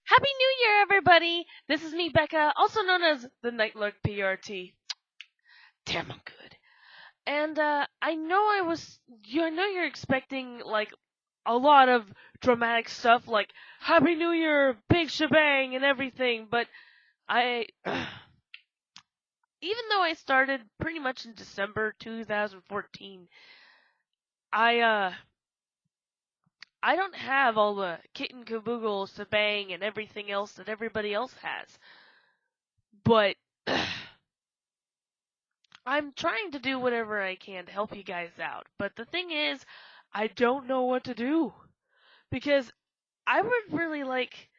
Happy New Year, everybody! This is MeBecca, also known as the Nightlark PRT. Damn, I'm good. And I know I know you're expecting like a lot of dramatic stuff, like Happy New Year, big shebang, and everything. But I, even though I started pretty much in December 2014, I I don't have all the kit and caboodle shebang and everything else that everybody else has. But I'm trying to do whatever I can to help you guys out. But the thing is, I don't know what to do. Because I would really like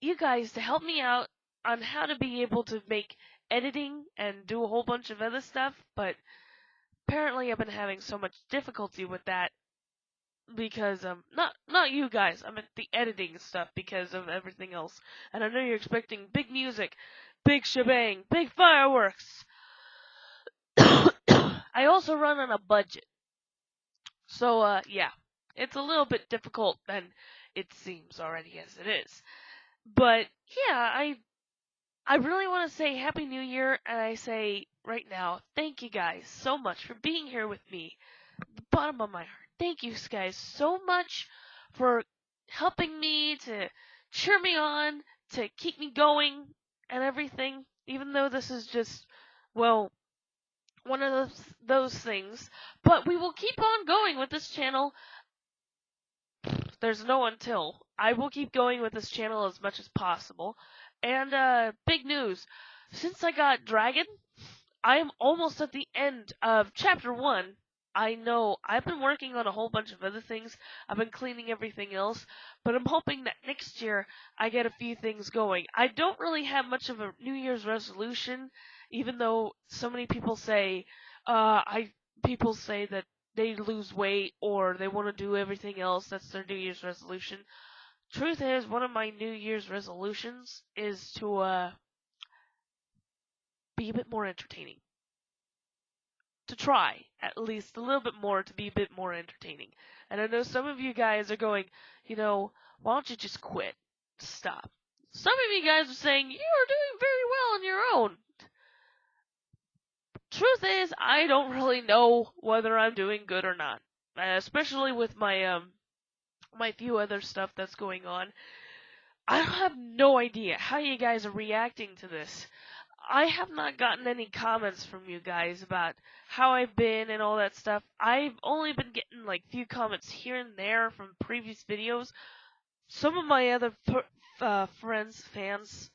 you guys to help me out on how to be able to make editing and do a whole bunch of other stuff. But apparently I've been having so much difficulty with that because not you guys. I meant the editing stuff because of everything else. And I know you're expecting big music, big shebang, big fireworks. I also run on a budget. So, yeah, it's a little bit difficult than it seems already as it is. But yeah, I really want to say Happy New Year, and I say right now, thank you guys so much for being here with me. The bottom of my heart, thank you guys so much for helping me to cheer me on, to keep me going, and everything. Even though this is just, well, one of those things, but we will keep on going with this channel. There's no until. I will keep going with this channel as much as possible. And big news. Since I got Dragon, I am almost at the end of chapter 1. I know I've been working on a whole bunch of other things. I've been cleaning everything else, but I'm hoping that next year I get a few things going. I don't really have much of a New Year's resolution, even though so many people say people say that they lose weight or they want to do everything else. That's their New Year's resolution. Truth is, one of my New Year's resolutions is to be a bit more entertaining. To try at least a little bit more to be a bit more entertaining. And I know some of you guys are going, why don't you just quit? Stop. Some of you guys are saying you are doing very well on your own. Truth is, I don't really know whether I'm doing good or not, especially with my few other stuff that's going on. I have no idea how you guys are reacting to this. I have not gotten any comments from you guys about how I've been and all that stuff. I've only been getting like few comments here and there from previous videos. Some of my other friends, fans,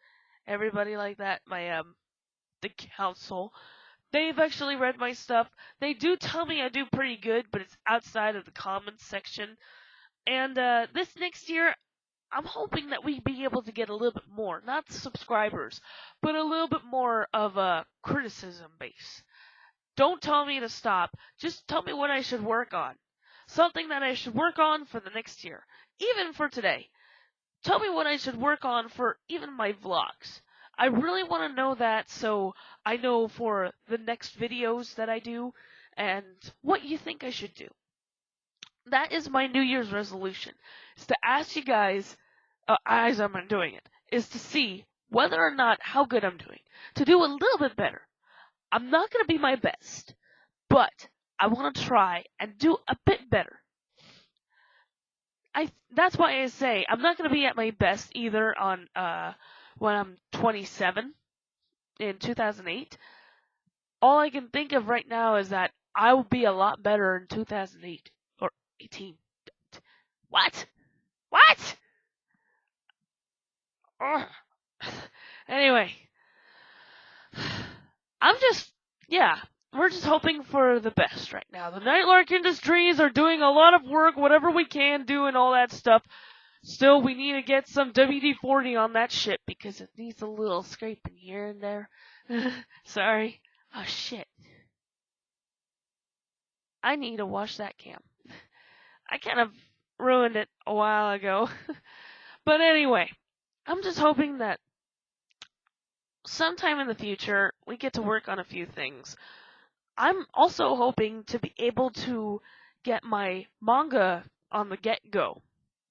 everybody like that, the council, they've actually read my stuff. They do tell me I do pretty good, but it's outside of the comments section. And this next year, I'm hoping that we be able to get a little bit more, not subscribers, but a little bit more of a criticism base. Don't tell me to stop, just tell me what I should work on. Something that I should work on for the next year, even for today. Tell me what I should work on for even my vlogs. I really want to know that so I know for the next videos that I do and what you think I should do. That is my New Year's resolution, is to ask you guys, as I'm doing it, is to see whether or not how good I'm doing. To do a little bit better. I'm not going to be my best, but I want to try and do a bit better. That's why I say I'm not going to be at my best either on when I'm 27 in 2008. All I can think of right now is that I will be a lot better in 2008 or 18. What? What? Ugh. Anyway, yeah, we're just hoping for the best right now. The Nightlark Industries are doing a lot of work, whatever we can do and all that stuff. Still, we need to get some WD-40 on that shit because it needs a little scraping here and there. Sorry. Oh, shit. I need to wash that cam. I kind of ruined it a while ago. But anyway, I'm just hoping that sometime in the future we get to work on a few things. I'm also hoping to be able to get my manga on the get-go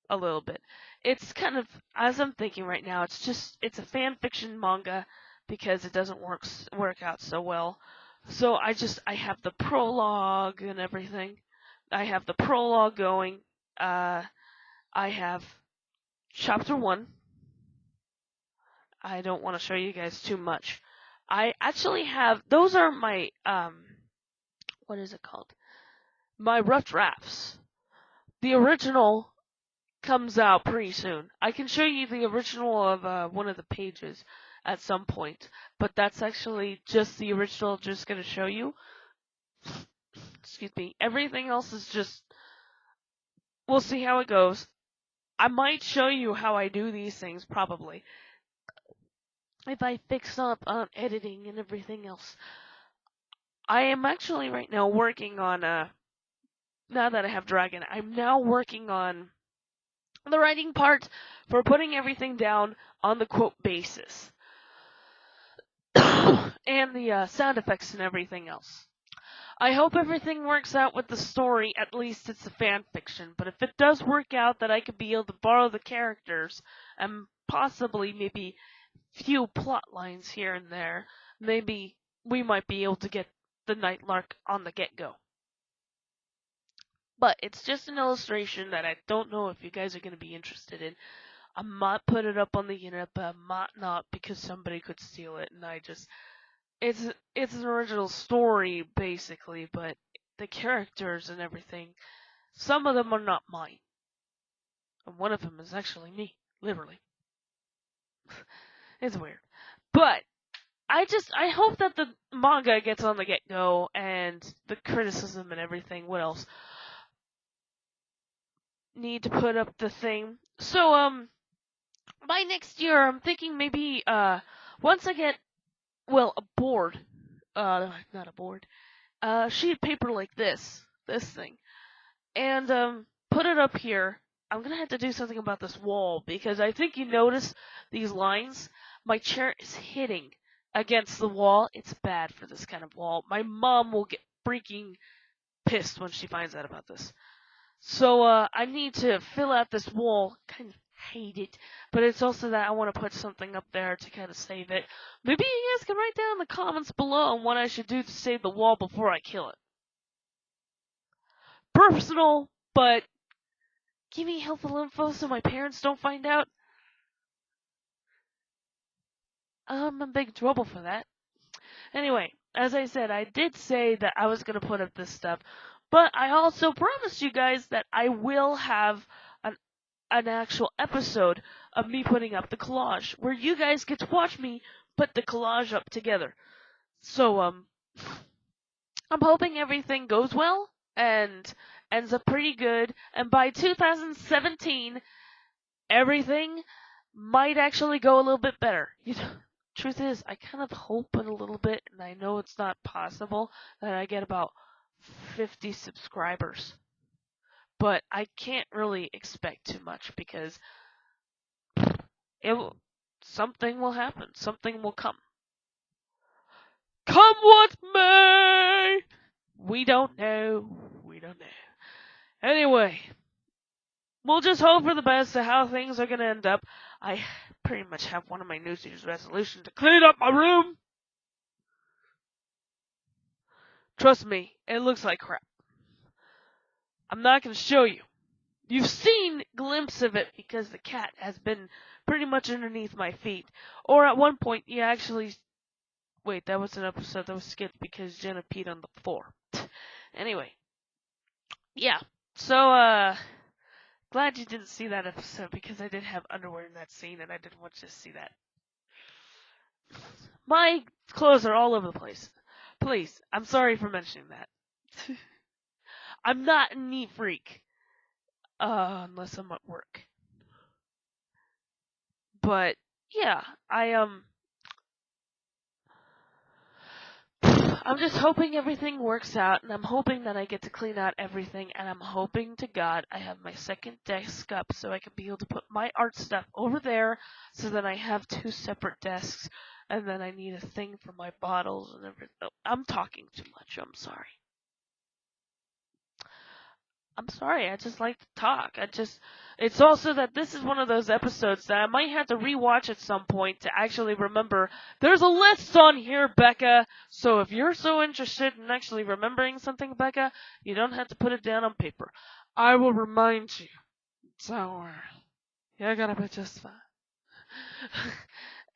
a little bit. it's kind of, as I'm thinking right now, it's a fan fiction manga because it doesn't work out so well. So I have the prologue and everything. I have the prologue going. Uh, I have chapter 1. I don't want to show you guys too much. I actually have, those are my what is it called? My rough drafts. The original comes out pretty soon. I can show you the original of one of the pages at some point, but that's actually just the original I'm just going to show you. Excuse me. Everything else is just, we'll see how it goes. I might show you how I do these things, probably. If I fix up on editing and everything else. I am actually right now working on, now that I have Dragon, I'm now working on the writing part for putting everything down on the quote basis. And the sound effects and everything else. I hope everything works out with the story, at least it's a fan fiction, but if it does work out that I could be able to borrow the characters and possibly maybe few plot lines here and there, maybe we might be able to get the Night Lark on the get-go. But it's just an illustration that I don't know if you guys are going to be interested in. I might put it up on the internet, but I might not because somebody could steal it, and it's an original story basically, but the characters and everything, some of them are not mine, and one of them is actually me, literally. It's weird, but I hope that the manga gets on the get go and the criticism and everything. What else? Need to put up the thing. So by next year, I'm thinking maybe once I get a board, not a board, sheet of paper like this thing, and put it up here. I'm gonna have to do something about this wall because I think you notice these lines. My chair is hitting against the wall. It's bad for this kind of wall. My mom will get freaking pissed when she finds out about this. So I need to fill out this wall. Kind of hate it, but it's also that I want to put something up there to kind of save it. Maybe you guys can write down in the comments below on what I should do to save the wall before I kill it. Personal, but give me helpful info so my parents don't find out. I'm in big trouble for that. Anyway, as I said, I did say that I was going to put up this stuff, but I also promised you guys that I will have an actual episode of me putting up the collage, where you guys get to watch me put the collage up together. So, I'm hoping everything goes well and ends up pretty good, and by 2017, everything might actually go a little bit better. Truth is, I kind of hope it a little bit, and I know it's not possible, that I get about 50 subscribers. But I can't really expect too much because something will happen. Something will come. Come what may! We don't know. We don't know. Anyway, we'll just hope for the best of how things are going to end up. I pretty much have one of my New Year's resolutions to clean up my room. Trust me, it looks like crap. I'm not going to show you. You've seen a glimpse of it because the cat has been pretty much underneath my feet. Or at one point, you actually... Wait, that was an episode that was skipped because Jenna peed on the floor. Anyway. Yeah. So, glad you didn't see that episode because I did have underwear in that scene and I didn't want you to see that. My clothes are all over the place. Please, I'm sorry for mentioning that. I'm not a neat freak. Unless I'm at work. But, yeah, I'm just hoping everything works out, and I'm hoping that I get to clean out everything, and I'm hoping to God I have my second desk up so I can be able to put my art stuff over there so that I have 2 separate desks, and then I need a thing for my bottles and everything. Oh, I'm talking too much, I'm sorry. I'm sorry, I just like to talk. It's also that this is one of those episodes that I might have to rewatch at some point to actually remember. There's a list on here, Becca. So if you're so interested in actually remembering something, Becca, you don't have to put it down on paper. I will remind you. Don't worry. You're gonna be just fine.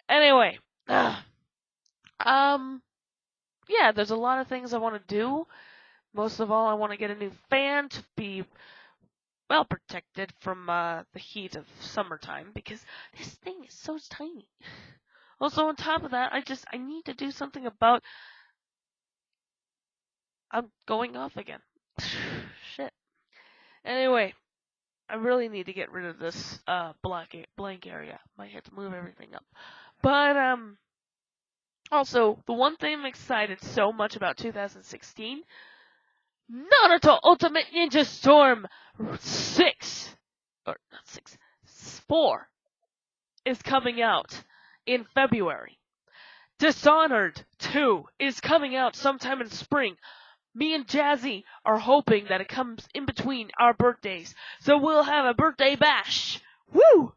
Anyway, um, yeah, there's a lot of things I want to do. Most of all, I want to get a new fan to be well protected from the heat of summertime because this thing is so tiny. Also, on top of that, I need to do something about. I'm going off again. Shit. Anyway, I really need to get rid of this blank area. Might have to move everything up. But also the one thing I'm excited so much about 2016, Naruto Ultimate Ninja Storm 6 or not 6, 4 is coming out in February. Dishonored 2 is coming out sometime in spring. Me and Jazzy are hoping that it comes in between our birthdays. So we'll have a birthday bash. Woo!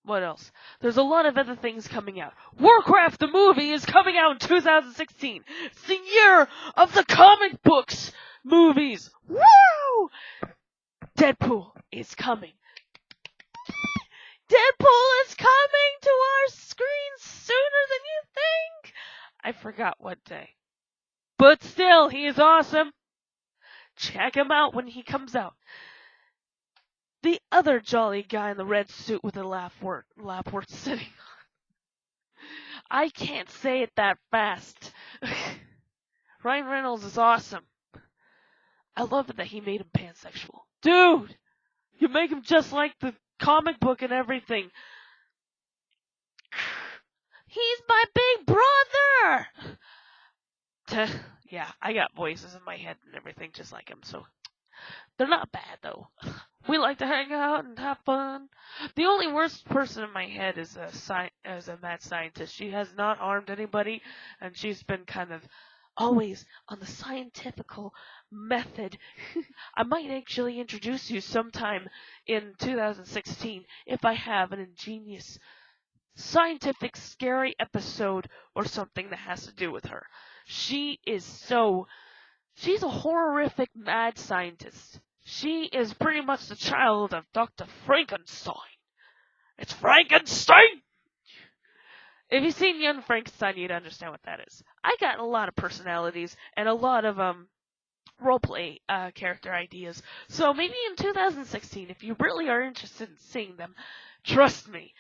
What else? There's a lot of other things coming out. Warcraft the movie is coming out in 2016. It's the year of the comic books movies. Woo! Deadpool is coming. Deadpool is coming to our screens sooner than you think. I forgot what day. But still, he is awesome. Check him out when he comes out. The other jolly guy in the red suit with the lap worth sitting on. I can't say it that fast. Ryan Reynolds is awesome. I love it that he made him pansexual. Dude! You make him just like the comic book and everything. He's my big brother! Yeah, I got voices in my head and everything just like him, so they're not bad though. We like to hang out and have fun. The only worst person in my head is a mad scientist. She has not harmed anybody, and she's been kind of always on the scientifical method. I might actually introduce you sometime in 2016 if I have an ingenious scientific scary episode or something that has to do with her. She's a horrific mad scientist. She is pretty much the child of Dr. Frankenstein. It's Frankenstein! If you've seen Young Frankenstein, you'd understand what that is. I got a lot of personalities and a lot of roleplay character ideas. So maybe in 2016, if you really are interested in seeing them, trust me.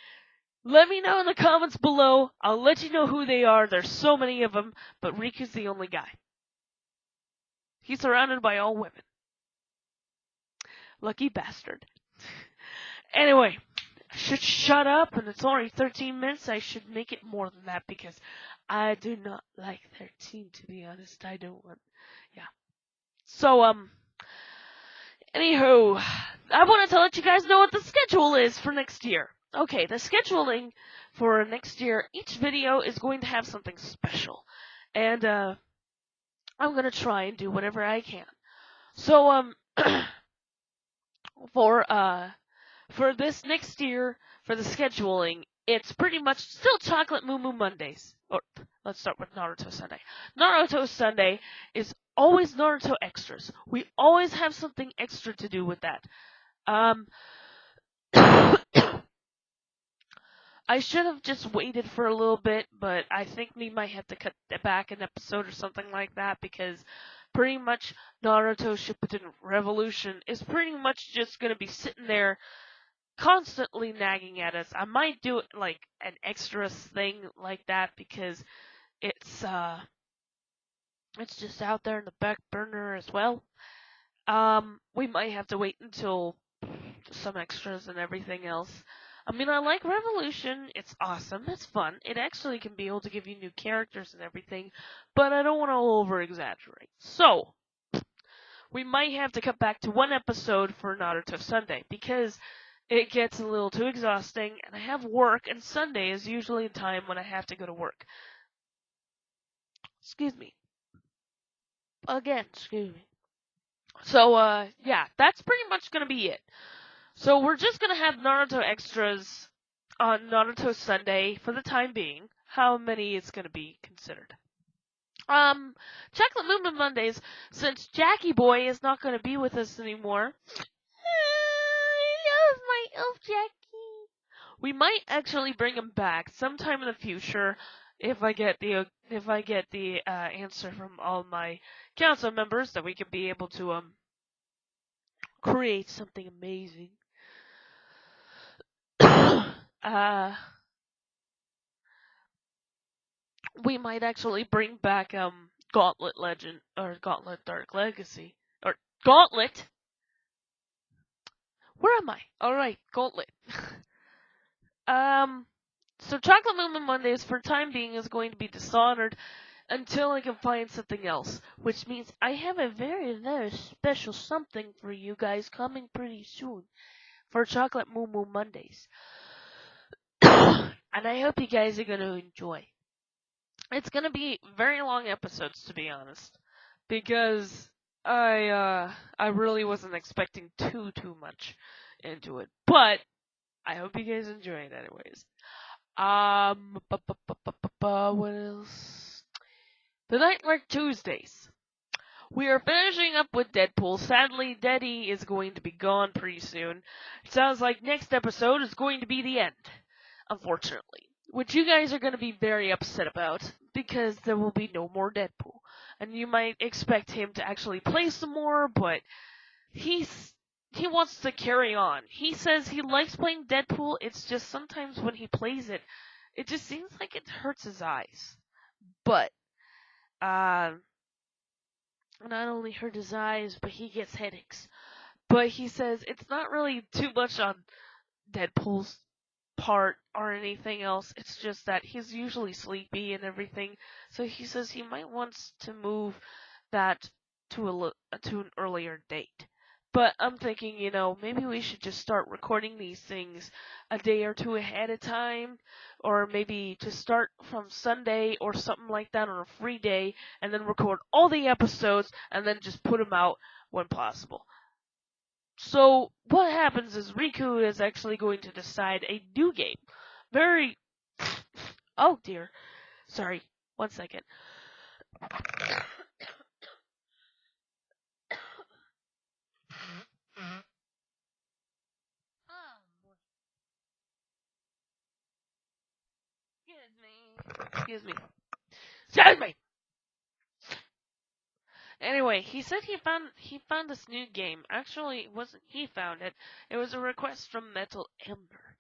Let me know in the comments below. I'll let you know who they are. There's so many of them, but Riku's the only guy. He's surrounded by all women. Lucky bastard. Anyway, I should shut up, and it's already 13 minutes. I should make it more than that because I do not like 13, to be honest. I don't want. Yeah. So, anywho, I wanted to let you guys know what the schedule is for next year. Okay, the scheduling for next year, each video is going to have something special. And, I'm going to try and do whatever I can. So, for this next year, for the scheduling, it's pretty much still Chocolate Moo Moo Mondays. Or, let's start with Naruto Sunday. Naruto Sunday is always Naruto extras. We always have something extra to do with that. I should have just waited for a little bit, but I think we might have to cut back an episode or something like that because pretty much Naruto Shippuden Revolution is pretty much just going to be sitting there constantly nagging at us. I might do it like an extras thing like that because it's just out there in the back burner as well. We might have to wait until some extras and everything else. I mean, I like Revolution. It's awesome. It's fun. It actually can be able to give you new characters and everything, but I don't want to over-exaggerate. So, we might have to cut back to one episode for Naruto Sunday because it gets a little too exhausting, and I have work, and Sunday is usually a time when I have to go to work. Excuse me. Again, excuse me. So, yeah, that's pretty much gonna be it. So we're just gonna have Naruto extras on Naruto Sunday for the time being. How many is gonna be considered? Um, Chocolate Movement Mondays, since Jackie Boy is not gonna be with us anymore. I love my elf Jackie. We might actually bring him back sometime in the future if I get the answer from all my council members that we could be able to create something amazing. uh, we might actually bring back Gauntlet Legend or Gauntlet Dark Legacy or Gauntlet. Where am I? All right, Gauntlet. um, so Chocolate Movement Mondays for time being is going to be Dishonored until I can find something else, which means I have a very, very special something for you guys coming pretty soon for Chocolate Moo Moo Mondays. And I hope you guys are going to enjoy. It's going to be very long episodes, to be honest, because I really wasn't expecting too much into it, but I hope you guys enjoy it anyways. What else? The Nightmare Tuesdays. We are finishing up with Deadpool. Sadly, Daddy is going to be gone pretty soon. It sounds like next episode is going to be the end, unfortunately. Which you guys are going to be very upset about, because there will be no more Deadpool. And you might expect him to actually play some more, but he wants to carry on. He says he likes playing Deadpool, it's just sometimes when he plays it, it just seems like it hurts his eyes. But, not only hurt his eyes, but he gets headaches. But he says it's not really too much on Deadpool's part or anything else. It's just that he's usually sleepy and everything. So he says he might want to move that to an earlier date. But I'm thinking, maybe we should just start recording these things a day or two ahead of time, or maybe to start from Sunday or something like that on a free day, and then record all the episodes and then just put them out when possible. So what happens is Riku is actually going to decide a new game. Very. Oh dear. Sorry. 1 second. Excuse me. Excuse me. Anyway, he said he found this new game. Actually, it wasn't he found it. It was a request from Metal Ember.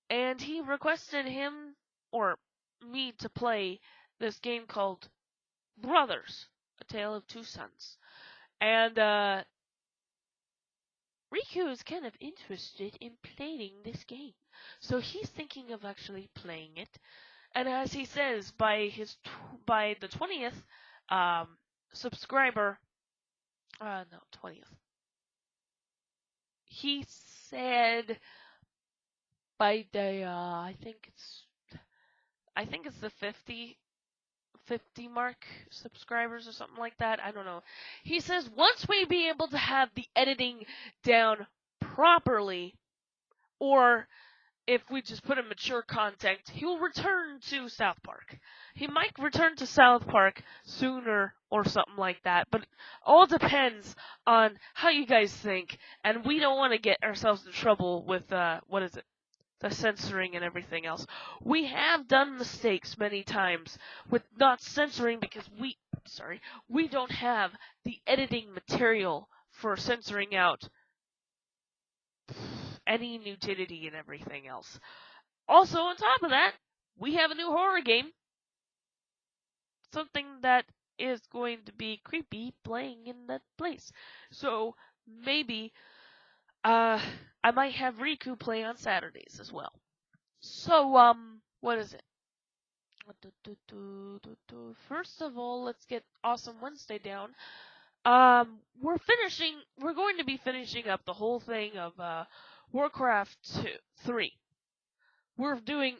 And he requested him or me to play this game called Brothers: A Tale of Two Sons. And Riku is kind of interested in playing this game. So he's thinking of actually playing it. And as he says, by the 20th subscriber, no, 20th. He said by the I think it's the 50 mark subscribers or something like that. I don't know. He says once we be able to have the editing down properly, or if we just put in mature content, he will return to South Park. He might return to South Park sooner or something like that, but all depends on how you guys think, and we don't want to get ourselves in trouble with, what is it? The censoring and everything else. We have done mistakes many times with not censoring because we don't have the editing material for censoring out any nudity and everything else. Also, on top of that, we have a new horror game. Something that is going to be creepy playing in that place. So, maybe, I might have Riku play on Saturdays as well. So, what is it? First of all, let's get Awesome Wednesday down. We're going to be finishing up the whole thing of, Warcraft 3. We're doing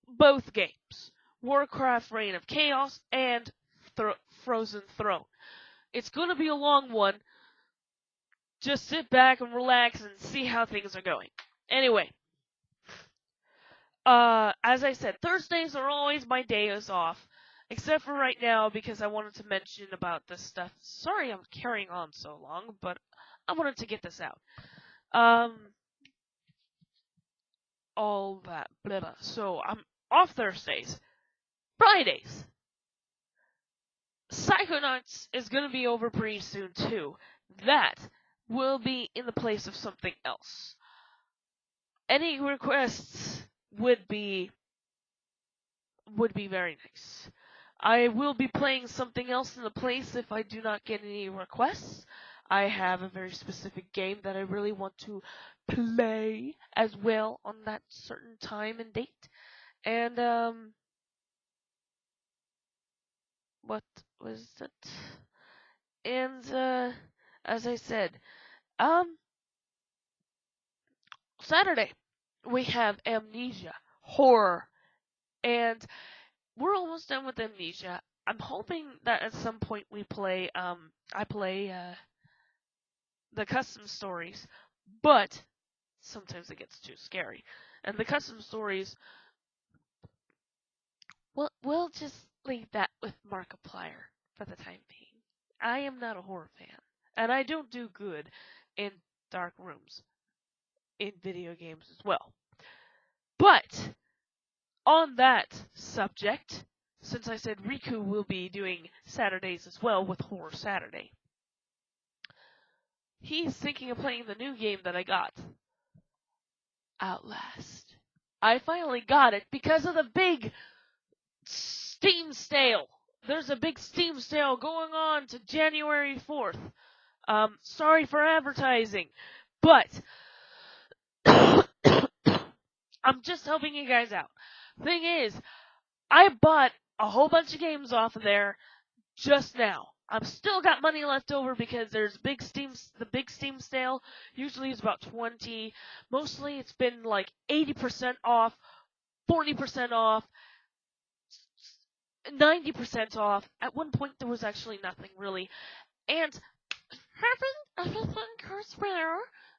both games. Warcraft Reign of Chaos and Frozen Throne. It's going to be a long one, just sit back and relax and see how things are going. Anyway, as I said, Thursdays are always my days off, except for right now because I wanted to mention about this stuff. Sorry I'm carrying on so long, but I wanted to get this out. All that, blah, blah. So I'm off Thursdays. Fridays. Psychonauts is gonna be over pretty soon too. That will be in the place of something else. Any requests would be very nice. I will be playing something else in the place if I do not get any requests. I have a very specific game that I really want to play as well on that certain time and date. And what was it? And as I said, Saturday we have Amnesia, horror, and we're almost done with Amnesia. I'm hoping that at some point we play, I play, the custom stories, but sometimes it gets too scary. And the custom stories, we'll just leave that with Markiplier for the time being. I am not a horror fan, and I don't do good in dark rooms in video games as well. But on that subject, since I said Riku will be doing Saturdays as well with Horror Saturday, he's thinking of playing the new game that I got, Outlast. I finally got it because of the big Steam sale. There's a big Steam sale going on to January 4th. Sorry for advertising, but I'm just helping you guys out. Thing is, I bought a whole bunch of games off of there just now. I've still got money left over because there's the big Steam sale usually is about 20. Mostly it's been like 80% off, 40% off, 90% off. At one point there was actually nothing really. And everything goes rare,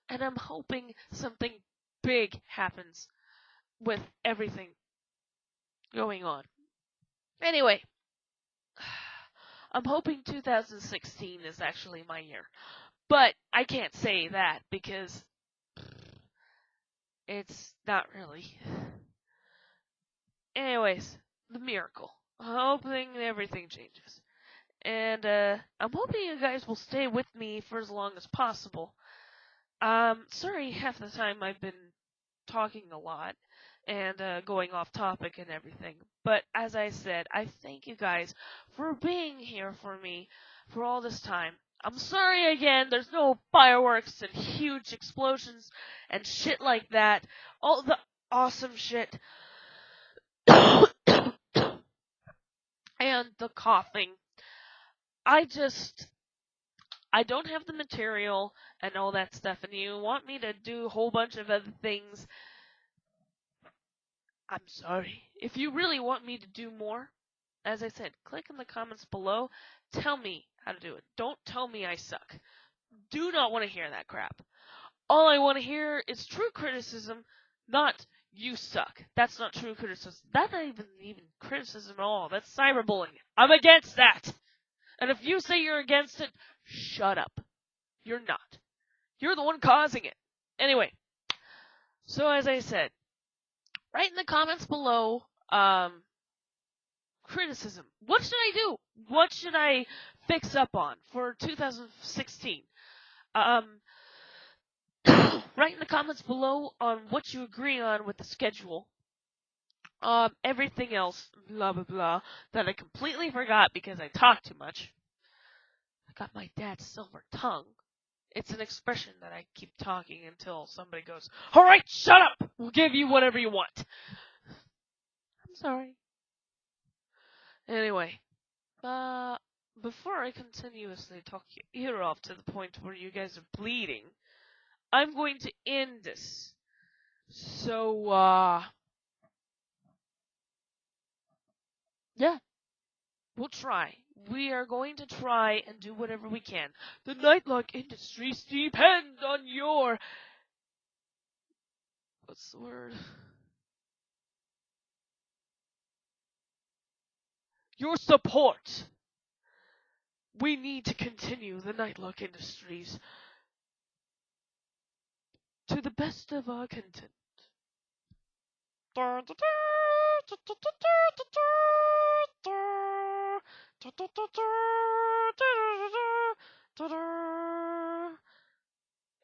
and I'm hoping something big happens with everything going on. Anyway, I'm hoping 2016 is actually my year. But I can't say that because it's not really. Anyways, the miracle. I'm hoping everything changes. And I'm hoping you guys will stay with me for as long as possible. Sorry, half the time I've been talking a lot and going off topic and everything. But as I said, I thank you guys for being here for me for all this time. I'm sorry again, there's no fireworks and huge explosions and shit like that. All the awesome shit. And the coughing. I don't have the material and all that stuff, and you want me to do a whole bunch of other things. I'm sorry. If you really want me to do more, as I said, click in the comments below. Tell me how to do it. Don't tell me I suck. Do not want to hear that crap. All I want to hear is true criticism, not you suck. That's not true criticism. That's not even criticism at all. That's cyberbullying. I'm against that. And if you say you're against it, shut up. You're not. You're the one causing it. Anyway, so as I said, write in the comments below, criticism. What should I do? What should I fix up on for 2016? Write in the comments below on what you agree on with the schedule. Everything else, blah blah blah, that I completely forgot because I talked too much. I got my dad's silver tongue. It's an expression that I keep talking until somebody goes, "Alright, shut up! We'll give you whatever you want." I'm sorry. Anyway, before I continuously talk your ear off to the point where you guys are bleeding, I'm going to end this. So, yeah. We'll try. We are going to try and do whatever we can. The nightlock industries depend on what's the word? Your support. We need to continue the nightlock industries to the best of our content.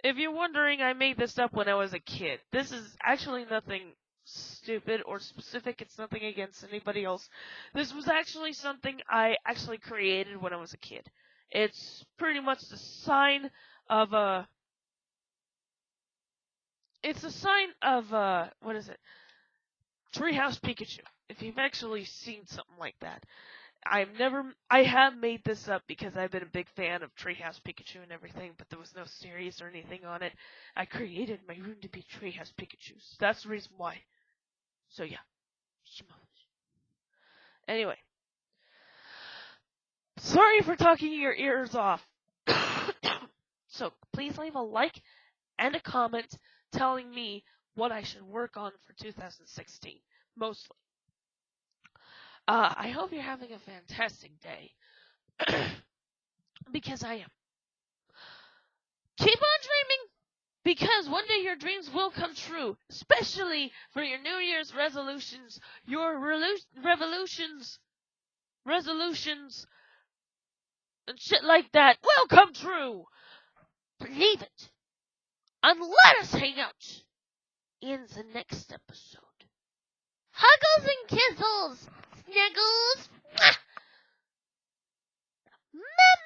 If you're wondering, I made this up when I was a kid. This is actually nothing stupid or specific. It's nothing against anybody else. This was actually something I actually created when I was a kid. It's pretty much the sign of a. It's a sign of what is it? Treehouse Pikachu. If you've actually seen something like that. I have made this up because I've been a big fan of Treehouse Pikachu and everything, but there was no series or anything on it. I created my room to be Treehouse Pikachu's. That's the reason why. So yeah. Anyway. Sorry for talking your ears off. So please leave a like and a comment telling me what I should work on for 2016. Mostly. I hope you're having a fantastic day. Because I am. Keep on dreaming! Because one day your dreams will come true, especially for your New Year's resolutions. Your resolutions, and shit like that will come true. Believe it. And let us hang out in the next episode. Huggles and kissels, snuggles. Mwah.